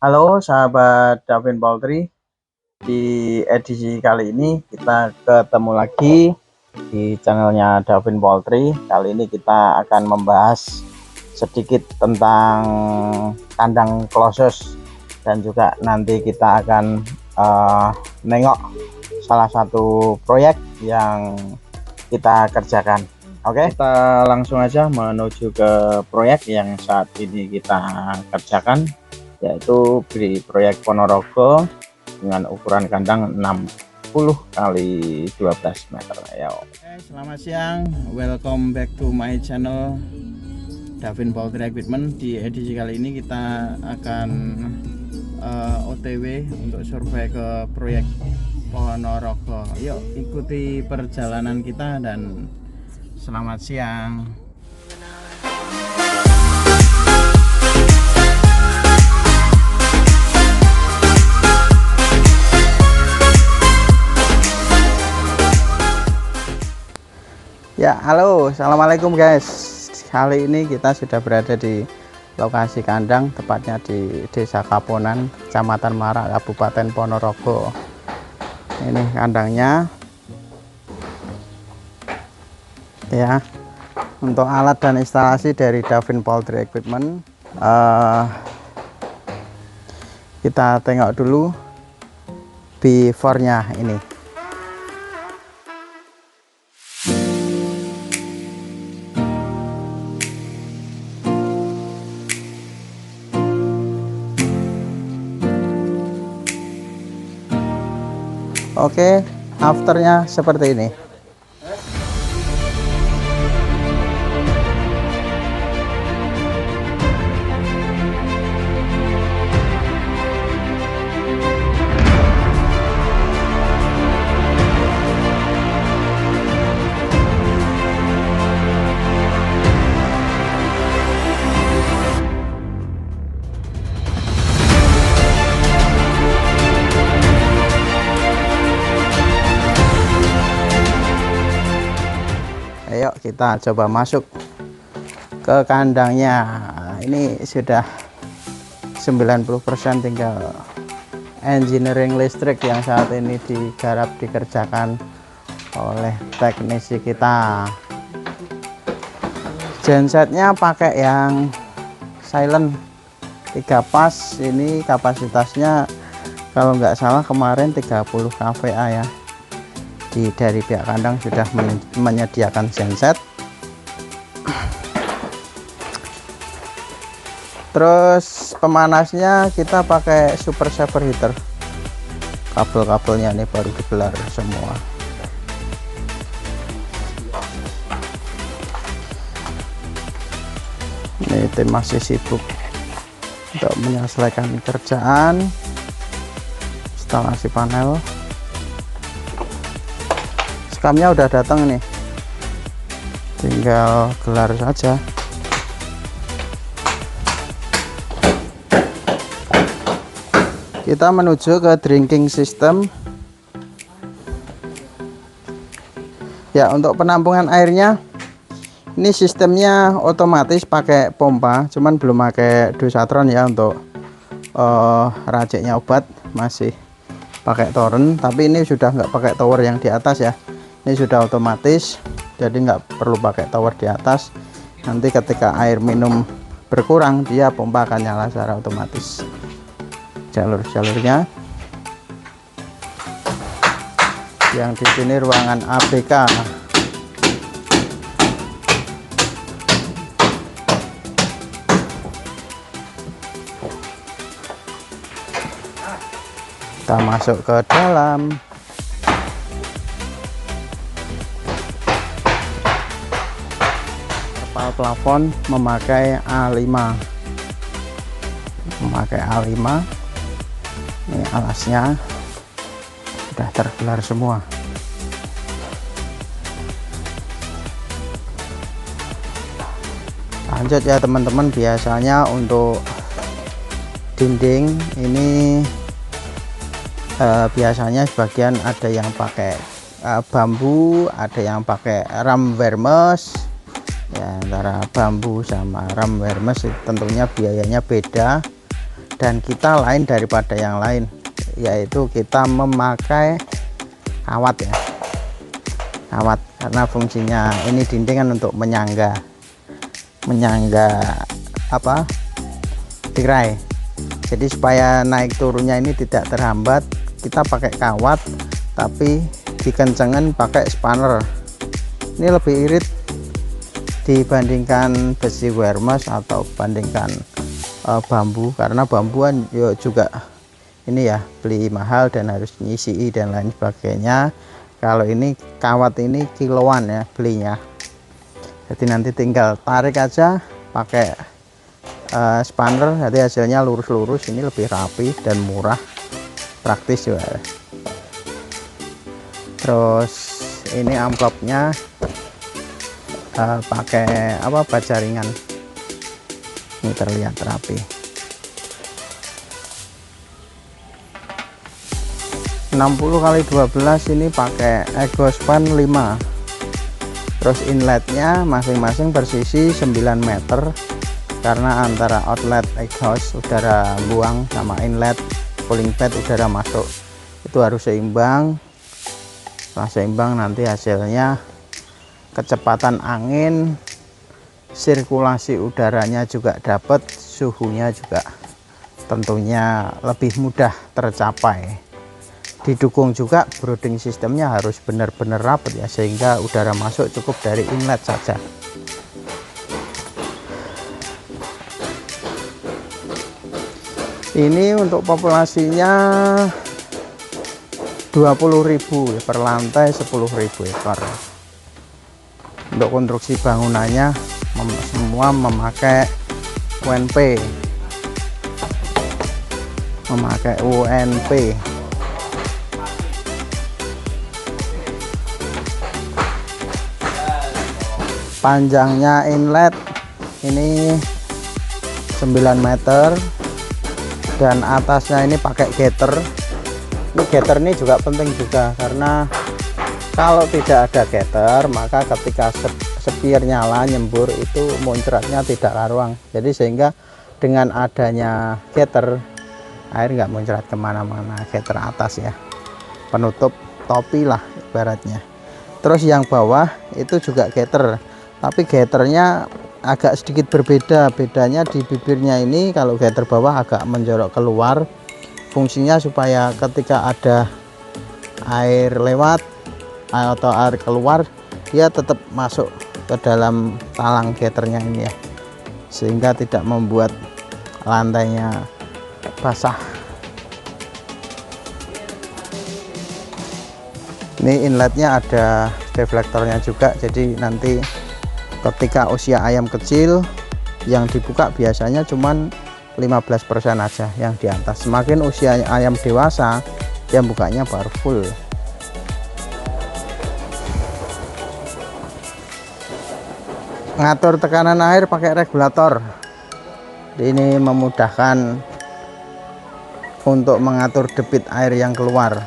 Halo sahabat Davin Poultry, di edisi kali ini kita ketemu lagi di channelnya Davin Poultry. Kali ini kita akan membahas sedikit tentang kandang closes dan juga nanti kita akan nengok salah satu proyek yang kita kerjakan. Oke, kita langsung aja menuju ke proyek yang saat ini kita kerjakan, yaitu di proyek Ponorogo dengan ukuran kandang 60 kali 12 meter ya. Selamat siang, welcome back to my channel Davin Poultry Equipment. Di edisi kali ini kita akan OTW untuk survei ke proyek Ponorogo. Yuk ikuti perjalanan kita dan selamat siang. Ya, halo, assalamualaikum guys. Kali ini kita sudah berada di lokasi kandang, tepatnya di Desa Kaponan, Kecamatan Marak, Kabupaten Ponorogo. Ini kandangnya. Ya, untuk alat dan instalasi dari Davin Poultry Equipment. Kita tengok dulu before-nya ini. Oke, afternya seperti ini. Ayo kita coba masuk ke kandangnya. Ini sudah 90%, tinggal engineering listrik yang saat ini digarap dikerjakan oleh teknisi kita. Gensetnya pakai yang silent 3 pas. Ini kapasitasnya kalau nggak salah kemarin 30 kVA ya. Dari pihak kandang sudah menyediakan genset. Terus pemanasnya kita pakai super saver heater. Kabel-kabelnya ini baru dibelar semua. Ini tim masih sibuk untuk menyelesaikan kerjaan instalasi panel. Skamnya udah datang nih, tinggal gelar saja. Kita menuju ke drinking system. Ya, untuk penampungan airnya ini sistemnya otomatis pakai pompa, cuman belum pakai dosatron ya. Untuk raciknya obat masih pakai toren, tapi ini sudah nggak pakai tower yang di atas ya. Ini sudah otomatis, jadi nggak perlu pakai tower di atas. Nanti ketika air minum berkurang, dia pompa akan nyala secara otomatis. Jalur-jalurnya yang di sini ruangan ABK. Kita masuk ke dalam. Plafon memakai A5, ini alasnya sudah tergelar semua. Lanjut ya teman-teman, biasanya untuk dinding ini biasanya sebagian ada yang pakai bambu, ada yang pakai ram vermes. Ya, antara bambu sama ram vermes tentunya biayanya beda. dan kita lain daripada yang lain, yaitu kita memakai kawat ya, kawat, karena fungsinya ini dinding kan untuk menyangga apa, tirai. Jadi supaya naik turunnya ini tidak terhambat, kita pakai kawat tapi dikencengin pakai spanner. Ini lebih irit dibandingkan besi wire mesh atau bandingkan bambu, karena bambuan yo juga ini ya beli mahal dan harus nyisi dan lain sebagainya. Kalau ini kawat ini kiloan ya belinya, jadi nanti tinggal tarik aja pakai spanner, jadi hasilnya lurus-lurus. Ini lebih rapi dan murah, praktis juga. Terus ini amplopnya pakai apa, baja ringan, ini terlihat rapi. 60x12 ini pakai exhaust fan 5, terus inletnya masing-masing bersisi 9 meter, karena antara outlet exhaust udara buang sama inlet cooling pad udara masuk itu harus seimbang. Setelah seimbang nanti hasilnya kecepatan angin, sirkulasi udaranya juga dapat, suhunya juga tentunya lebih mudah tercapai. Didukung juga brooding sistemnya harus benar-benar rapat ya, sehingga udara masuk cukup dari inlet saja. Ini untuk populasinya 20.000 per lantai, 10.000 ekor. Untuk konstruksi bangunannya semua memakai UNP, Panjangnya inlet ini 9 meter dan atasnya ini pakai getter. Ini getter ini juga penting juga, karena kalau tidak ada getter maka ketika sepiar nyala nyembur itu muncratnya tidak karuang. Jadi sehingga dengan adanya getter air nggak muncrat kemana-mana. Getter atas ya, penutup topi lah ibaratnya. Terus yang bawah itu juga getter, tapi getternya agak sedikit berbeda. Bedanya di bibirnya ini, kalau getter bawah agak menjorok keluar, fungsinya supaya ketika ada air lewat atau air keluar dia tetap masuk ke dalam talang getternya ini ya, sehingga tidak membuat lantainya basah. Ini inletnya ada deflektornya juga, jadi nanti ketika usia ayam kecil yang dibuka biasanya cuman 15% aja yang di atas. Semakin usia ayam dewasa yang bukanya baru full. Ngatur tekanan air pakai regulator. Ini memudahkan untuk mengatur debit air yang keluar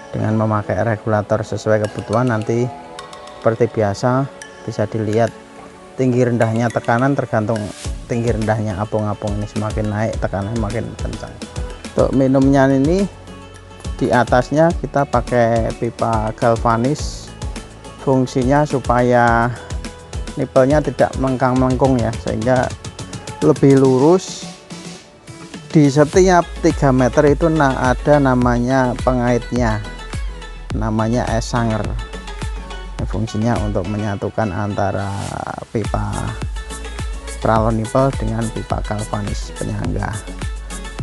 dengan memakai regulator sesuai kebutuhan. Nanti seperti biasa bisa dilihat tinggi rendahnya tekanan tergantung tinggi rendahnya apung-apung ini. Semakin naik tekanan makin kencang. Untuk minumnya ini di atasnya kita pakai pipa galvanis, fungsinya supaya nipelnya tidak melengkang-melengkung ya, sehingga lebih lurus. Di setiap 3 meter itu ada namanya pengaitnya, namanya esanger. Fungsinya untuk menyatukan antara pipa pralon nipel dengan pipa galvanis penyangga.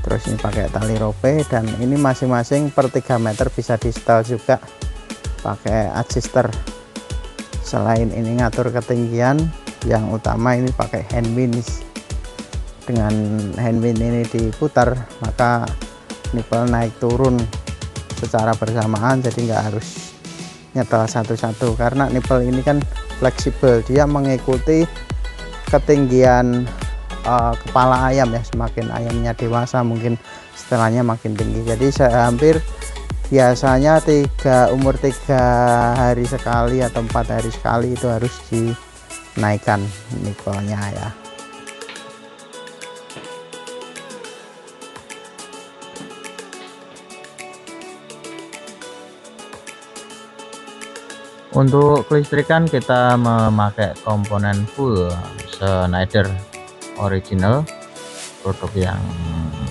Terus ini pakai tali rope, dan ini masing-masing per 3 meter bisa di setel juga pakai adjuster. Selain ini ngatur ketinggian, yang utama ini pakai hand winch. Dengan hand winch ini diputar maka nipel naik turun secara bersamaan, jadi nggak harus nyetel satu-satu, karena nipel ini kan fleksibel, dia mengikuti ketinggian kepala ayam ya. Semakin ayamnya dewasa mungkin setelahnya makin tinggi. Jadi saya hampir biasanya umur 3 hari sekali atau 4 hari sekali itu harus dinaikkan nipelnya ya. Untuk kelistrikan kita memakai komponen full Schneider original, produk yang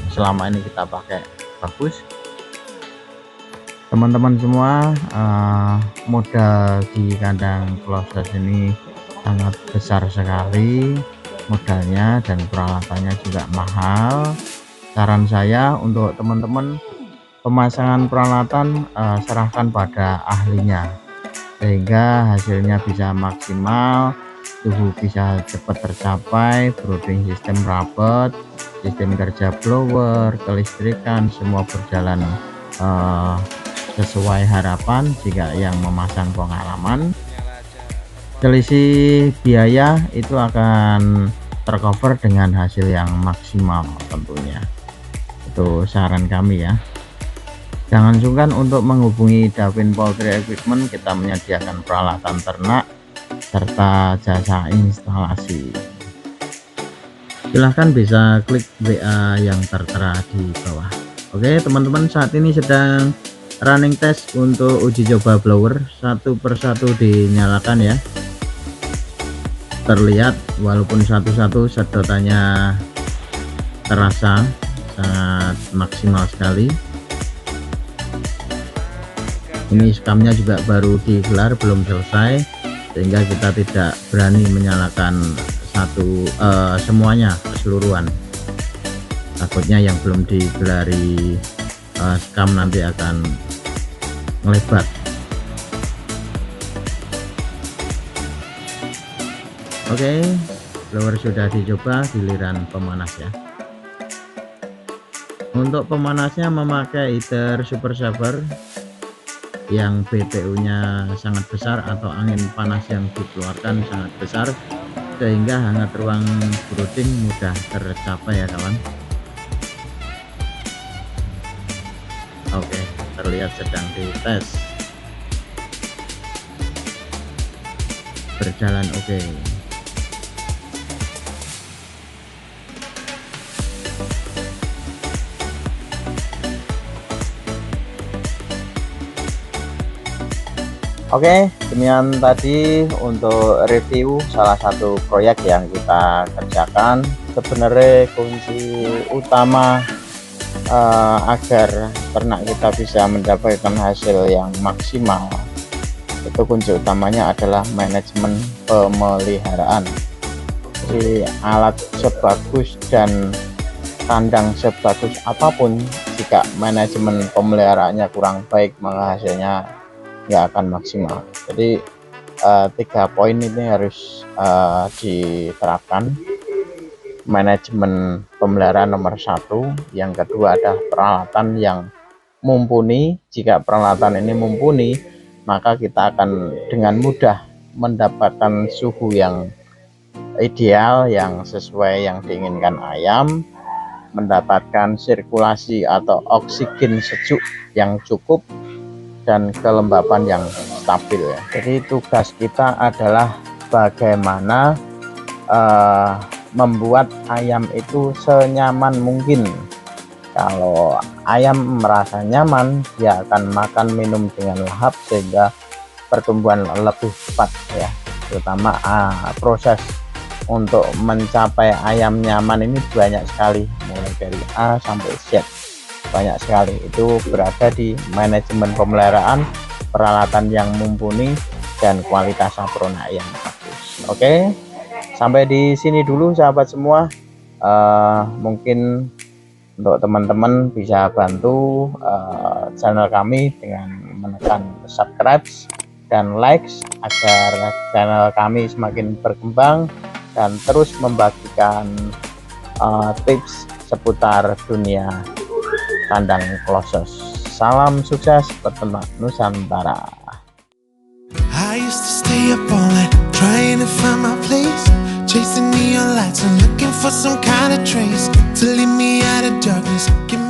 selama ini kita pakai bagus. Teman-teman semua, modal di kandang closed ini sangat besar sekali modalnya, dan peralatannya juga mahal. Saran saya untuk teman-teman, pemasangan peralatan serahkan pada ahlinya, sehingga hasilnya bisa maksimal, suhu bisa cepat tercapai, brooding sistem rapet, sistem kerja blower, kelistrikan semua berjalan sesuai harapan jika yang memasang pengalaman. Selisih biaya itu akan tercover dengan hasil yang maksimal tentunya. Itu saran kami ya. Jangan sungkan untuk menghubungi Davin Poultry Equipment, kita menyediakan peralatan ternak serta jasa instalasi. Silahkan bisa klik WA yang tertera di bawah. Oke teman-teman, saat ini sedang running test untuk uji coba blower, satu persatu dinyalakan ya. Terlihat walaupun satu-satu sedotannya terasa sangat maksimal sekali. Ini skamnya juga baru digelar, belum selesai, sehingga kita tidak berani menyalakan semuanya keseluruhan. Takutnya yang belum digelari skam nanti akan melebat. Oke, blower sudah dicoba, giliran pemanas ya. Untuk pemanasnya memakai heater Super Saver yang BTU nya sangat besar, atau angin panas yang dikeluarkan sangat besar, sehingga hangat ruang brooding mudah tercapai ya kawan. Oke, terlihat sedang dites, berjalan oke. Oke, demikian tadi untuk review salah satu proyek yang kita kerjakan. Sebenarnya kunci utama agar ternak kita bisa mendapatkan hasil yang maksimal, itu kunci utamanya adalah manajemen pemeliharaan. Jadi alat sebagus dan kandang sebagus apapun, jika manajemen pemeliharaannya kurang baik, maka hasilnya nggak akan maksimal. Jadi 3 poin ini harus diterapkan. Manajemen pemeliharaan nomor 1, yang kedua adalah peralatan yang mumpuni. Jika peralatan ini mumpuni, maka kita akan dengan mudah mendapatkan suhu yang ideal, yang sesuai yang diinginkan ayam, mendapatkan sirkulasi atau oksigen sejuk yang cukup, dan kelembapan yang stabil ya. Jadi tugas kita adalah bagaimana membuat ayam itu senyaman mungkin. Kalau ayam merasa nyaman, dia akan makan minum dengan lahap, sehingga pertumbuhan lebih cepat ya. Terutama proses untuk mencapai ayam nyaman ini banyak sekali, mulai dari A sampai Z, banyak sekali. Itu berada di manajemen pemeliharaan, peralatan yang mumpuni, dan kualitas saprona yang bagus. Oke, sampai di sini dulu sahabat semua. Mungkin untuk teman-teman bisa bantu channel kami dengan menekan subscribe dan like, agar channel kami semakin berkembang dan terus membagikan tips seputar dunia kandang closed. Salam sukses peternak Nusantara. I used to stay up all night trying to find my place, chasing neon lights and looking for some kind of trace to lead me out of darkness. Give